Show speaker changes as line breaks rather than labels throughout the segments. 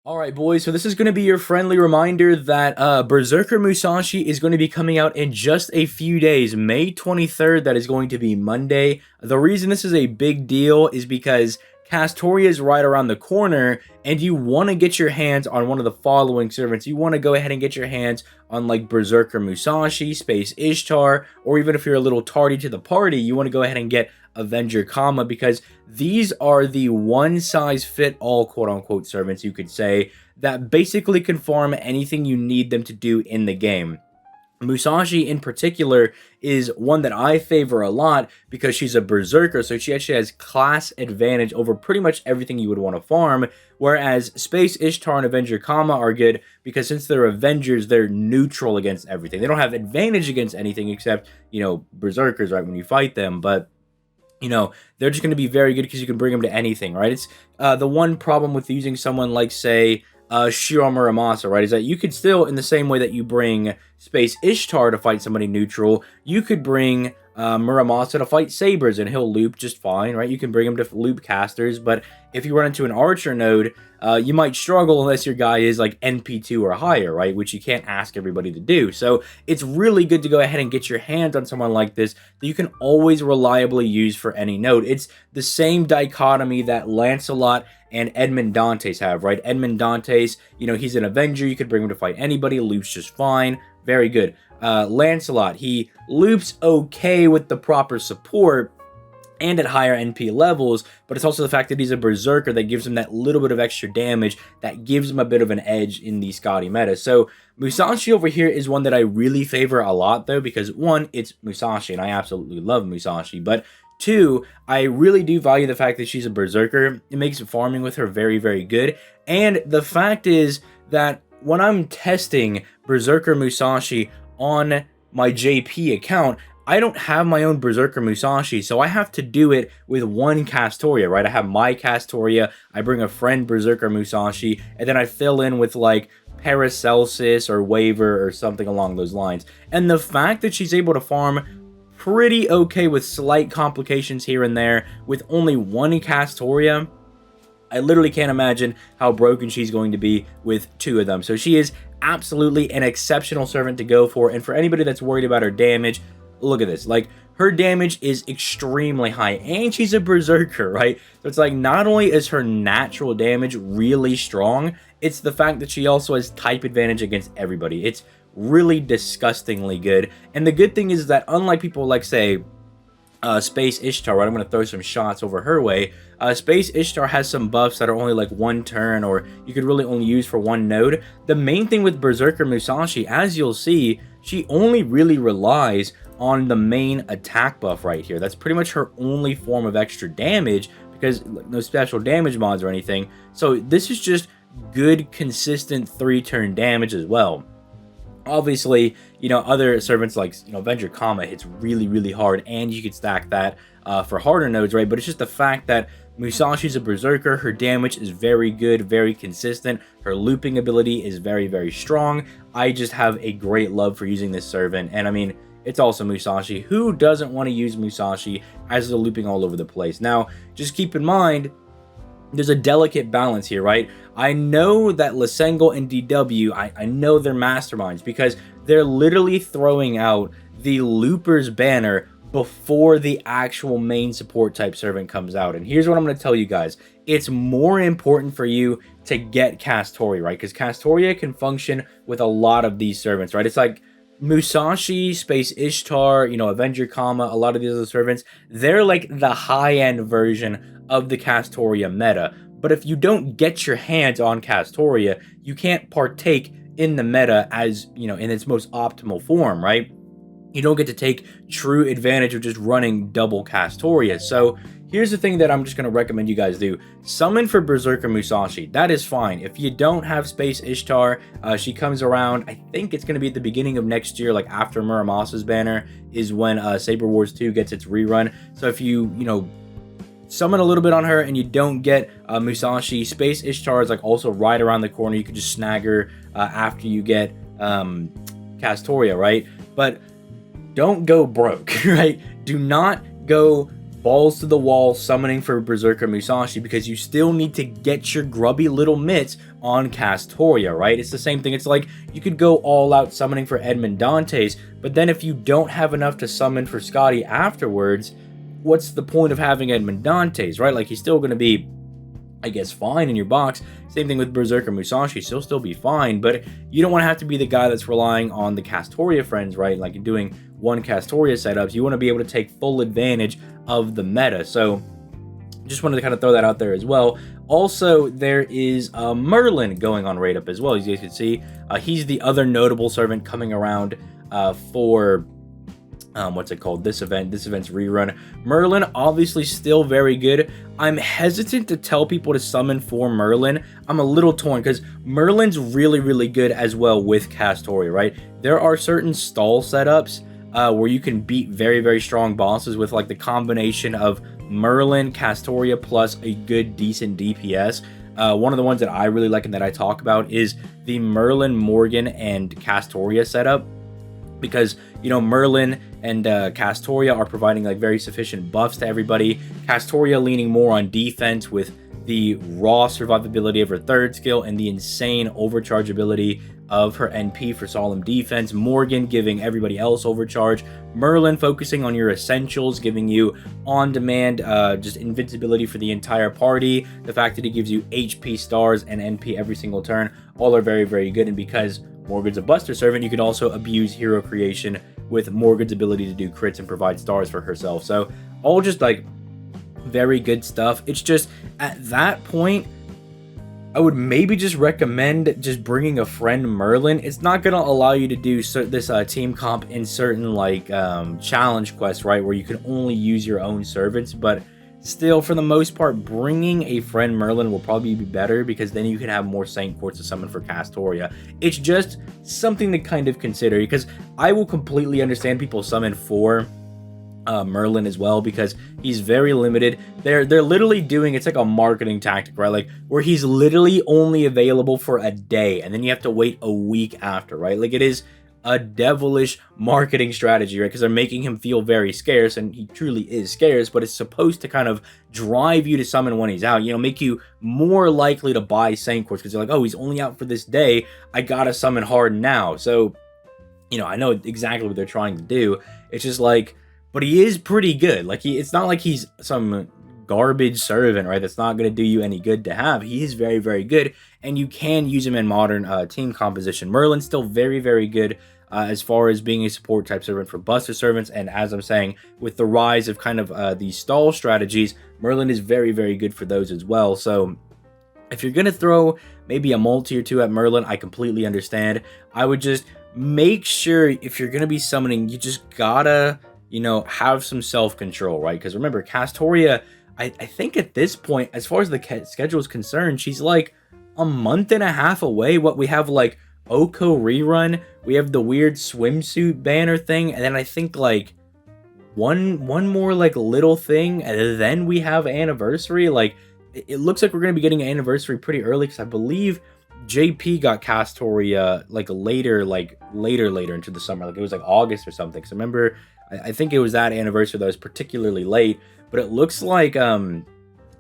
Alright boys, so this is going to be your friendly reminder that Berserker Musashi is going to be coming out in just a few days. May 23rd, that is going to be Monday. The reason this is a big deal is because Castoria is right around the corner, and you want to get your hands on one of the following servants. You want to go ahead and get your hands on like Berserker Musashi, Space Ishtar, or even if you're a little tardy to the party, you want to go ahead and get Avenger Kama, because these are the one-size-fit-all quote-unquote servants, you could say, that basically can farm anything you need them to do in the game. Musashi in particular is one that I favor a lot because she's a berserker, so she actually has class advantage over pretty much everything you would want to farm, whereas Space Ishtar and Avenger Kama are good because since they're Avengers, they're neutral against everything. They don't have advantage against anything except, you know, berserkers, right, when you fight them, but you know, they're just going to be very good because you can bring them to anything, right? It's the one problem with using someone like, say, Shiro Muramasa, right, is that you could still, in the same way that you bring Space Ishtar to fight somebody neutral, you could bring Muramasa to fight Sabers, and he'll loop just fine, right? You can bring him to loop casters, but if you run into an Archer node, you might struggle unless your guy is like NP2 or higher, right? Which you can't ask everybody to do. So it's really good to go ahead and get your hands on someone like this that you can always reliably use for any node. It's the same dichotomy that Lancelot and Edmond Dantes have, right? Edmond Dantes, you know, he's an Avenger. You could bring him to fight anybody. Loops just fine. Very good. Lancelot, he loops okay with the proper support and at higher NP levels, but it's also the fact that he's a berserker that gives him that little bit of extra damage that gives him a bit of an edge in the Scotty meta. So Musashi over here is one that I really favor a lot, though, because one, it's Musashi, and I absolutely love Musashi, but two, I really do value the fact that she's a berserker. It makes farming with her very, very good, and the fact is that when I'm testing Berserker Musashi on my JP account, I don't have my own Berserker Musashi, so I have to do it with one Castoria, right? I have my Castoria, I bring a friend Berserker Musashi, and then I fill in with like Paracelsus or Waver or something along those lines. And the fact that she's able to farm pretty okay with slight complications here and there with only one Castoria, I literally can't imagine how broken she's going to be with two of them. So she is absolutely an exceptional servant to go for, and for anybody that's worried about her damage, look at this. Like, her damage is extremely high, and she's a berserker, right? So it's like, not only is her natural damage really strong, it's the fact that she also has type advantage against everybody. It's really disgustingly good. And the good thing is that unlike people like, say, Space Ishtar, right? I'm going to throw some shots over her way. Space Ishtar has some buffs that are only like one turn, or you could really only use for one node. The main thing with Berserker Musashi, as you'll see, she only really relies on the main attack buff right here. That's pretty much her only form of extra damage, because no special damage mods or anything. So this is just good, consistent 3-turn damage as well. Obviously, you know, other servants like, you know, Avenger Kama hits really, really hard, and you could stack that for harder nodes, right? But it's just the fact that Musashi's a berserker, her damage is very good, very consistent, her looping ability is very, very strong. I just have a great love for using this servant, and I mean, it's also Musashi. Who doesn't want to use Musashi as they're looping all over the place? Now, just keep in mind, there's a delicate balance here, right? I know that Lasengel and DW, I know they're masterminds because they're literally throwing out the Looper's banner before the actual main support type servant comes out. And here's what I'm going to tell you guys. It's more important for you to get Castoria, right? Because Castoria can function with a lot of these servants, right? It's like Musashi, Space Ishtar, you know, Avenger Kama, a lot of these other servants, they're like the high-end version of the Castoria meta. But if you don't get your hands on Castoria, you can't partake in the meta as, you know, in its most optimal form, right? You don't get to take true advantage of just running double Castoria. So here's the thing that I'm just going to recommend you guys do. Summon for Berserker Musashi. That is fine. If you don't have Space Ishtar, she comes around, I think it's going to be at the beginning of next year, like after Muramasa's banner is when Saber Wars 2 gets its rerun. So if you know, summon a little bit on her and you don't get Musashi, Space Ishtar is like also right around the corner. You could just snag her after you get Castoria, right? But don't go broke, right? Do not go balls to the wall summoning for Berserker Musashi, because you still need to get your grubby little mitts on Castoria, right? It's the same thing. It's like you could go all out summoning for Edmond Dantes, but then if you don't have enough to summon for Scotty afterwards, what's the point of having Edmond Dantes, right? Like, he's still going to be, I guess, fine in your box. Same thing with Berserker Musashi, he'll still be fine, but you don't want to have to be the guy that's relying on the Castoria friends, right? Like doing one Castoria setups. You want to be able to take full advantage of the meta. So just wanted to kind of throw that out there as well. Also, there is Merlin going on Raid Up as well, as you guys can see. He's the other notable servant coming around for what's it called, this event's rerun. Merlin, obviously still very good. I'm hesitant to tell people to summon for Merlin. I'm a little torn because Merlin's really good as well with Castoria, right? There are certain stall setups where you can beat very strong bosses with like the combination of Merlin, Castoria plus a good decent DPS. One of the ones that I really like and that I talk about is the Merlin, Morgan, and Castoria setup, because, you know, Merlin and Castoria are providing like very sufficient buffs to everybody. Castoria leaning more on defense with the raw survivability of her third skill and the insane overchargeability of her NP for solemn defense. Morgan giving everybody else overcharge. Merlin focusing on your essentials, giving you on-demand just invincibility for the entire party. The fact that he gives you HP stars and NP every single turn, all are very good. And because Morgan's a buster servant, you can also abuse hero creation with Morgan's ability to do crits and provide stars for herself. So all just like very good stuff. It's just at that point, I would maybe just recommend just bringing a friend Merlin. It's not going to allow you to do this team comp in certain like challenge quests, right, where you can only use your own servants, but still, for the most part, bringing a friend Merlin will probably be better, because then you can have more Saint Quartz to summon for Castoria. It's just something to kind of consider, because I will completely understand people summon for Merlin as well, because he's very limited. They're literally doing, it's like a marketing tactic, right? Like where he's literally only available for a day, and then you have to wait a week after, right? Like it is a devilish marketing strategy, right? Because they're making him feel very scarce, and he truly is scarce, but it's supposed to kind of drive you to summon when he's out, you know, make you more likely to buy Saint Quartz, because you're like, oh, he's only out for this day, I gotta summon hard now. So, you know, I know exactly what they're trying to do. It's just like, but he is pretty good. Like, it's not like he's some garbage servant, right? That's not going to do you any good to have. He is very good, and you can use him in modern team composition. Merlin's still very good as far as being a support type servant for buster servants, and as I'm saying, with the rise of kind of these stall strategies, Merlin is very good for those as well. So if you're going to throw maybe a multi or two at Merlin, I completely understand. I would just make sure, if you're going to be summoning, you just gotta, you know, have some self-control, right? Because remember, Castoria, I think at this point, as far as the schedule is concerned, she's like a month and a half away. What we have, like Oko rerun, we have the weird swimsuit banner thing, and then I think like one more like little thing, and then we have anniversary. Like it looks like we're going to be getting an anniversary pretty early, because I believe JP got Castoria like later into the summer. Like it was like August or something. So remember, I think it was that anniversary that was particularly late, but it looks like the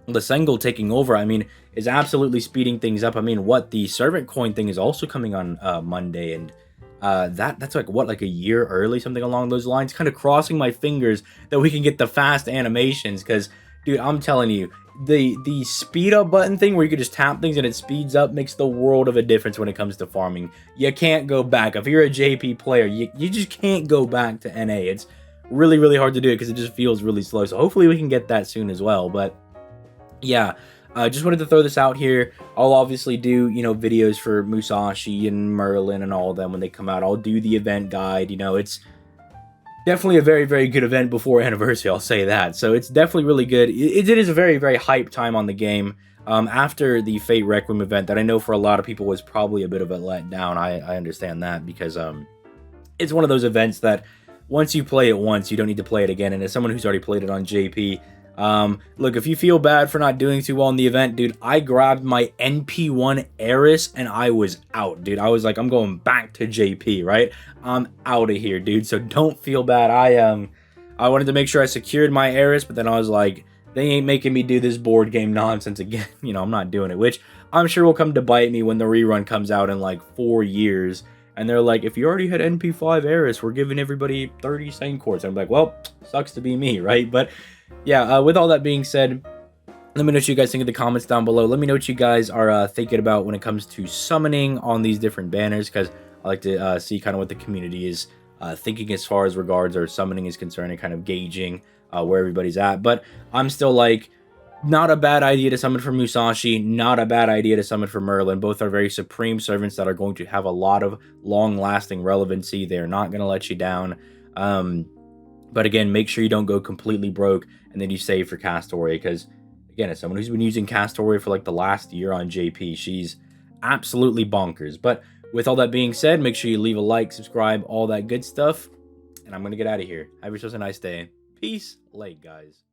Sengel taking over, I mean, is absolutely speeding things up. I mean, what, the servant coin thing is also coming on Monday, and that's like, what, like a year early, something along those lines. Kind of crossing my fingers that we can get the fast animations, because, dude, I'm telling you, the speed up button thing where you can just tap things and it speeds up makes the world of a difference when it comes to farming. You can't go back. If you're a JP player, you just can't go back to NA. It's really hard to do it because it just feels really slow. So hopefully we can get that soon as well. But yeah, just wanted to throw this out here. I'll obviously do, you know, videos for Musashi and Merlin and all of them when they come out. I'll do the event guide. You know, it's definitely a very good event before anniversary, I'll say that. So it's definitely really good. It is a very hype time on the game. After the Fate Requiem event that I know for a lot of people was probably a bit of a letdown. I understand that, because it's one of those events that once you play it once, you don't need to play it again. And as someone who's already played it on JP, look, if you feel bad for not doing too well in the event, dude, I grabbed my NP1 Eris and I was out, dude. I was like, I'm going back to JP, right? I'm out of here, dude. So don't feel bad. I wanted to make sure I secured my Eris, but then I was like, they ain't making me do this board game nonsense again. You know, I'm not doing it, which I'm sure will come to bite me when the rerun comes out in like 4 years. And they're like, if you already had NP5 Eris, we're giving everybody 30 Saint Quartz. I'm like, well, sucks to be me, right? But yeah, with all that being said, let me know what you guys think in the comments down below. Let me know what you guys are thinking about when it comes to summoning on these different banners, because I like to see kind of what the community is thinking as far as regards or summoning is concerned, and kind of gauging where everybody's at. But I'm still like, not a bad idea to summon for Musashi, not a bad idea to summon for Merlin. Both are very supreme servants that are going to have a lot of long-lasting relevancy. They are not going to let you down. But again, make sure you don't go completely broke and then you save for Castoria, because again, as someone who's been using Castoria for like the last year on JP, she's absolutely bonkers. But with all that being said, make sure you leave a like, subscribe, all that good stuff. And I'm going to get out of here. Have yourselves a nice day. Peace. Late, guys.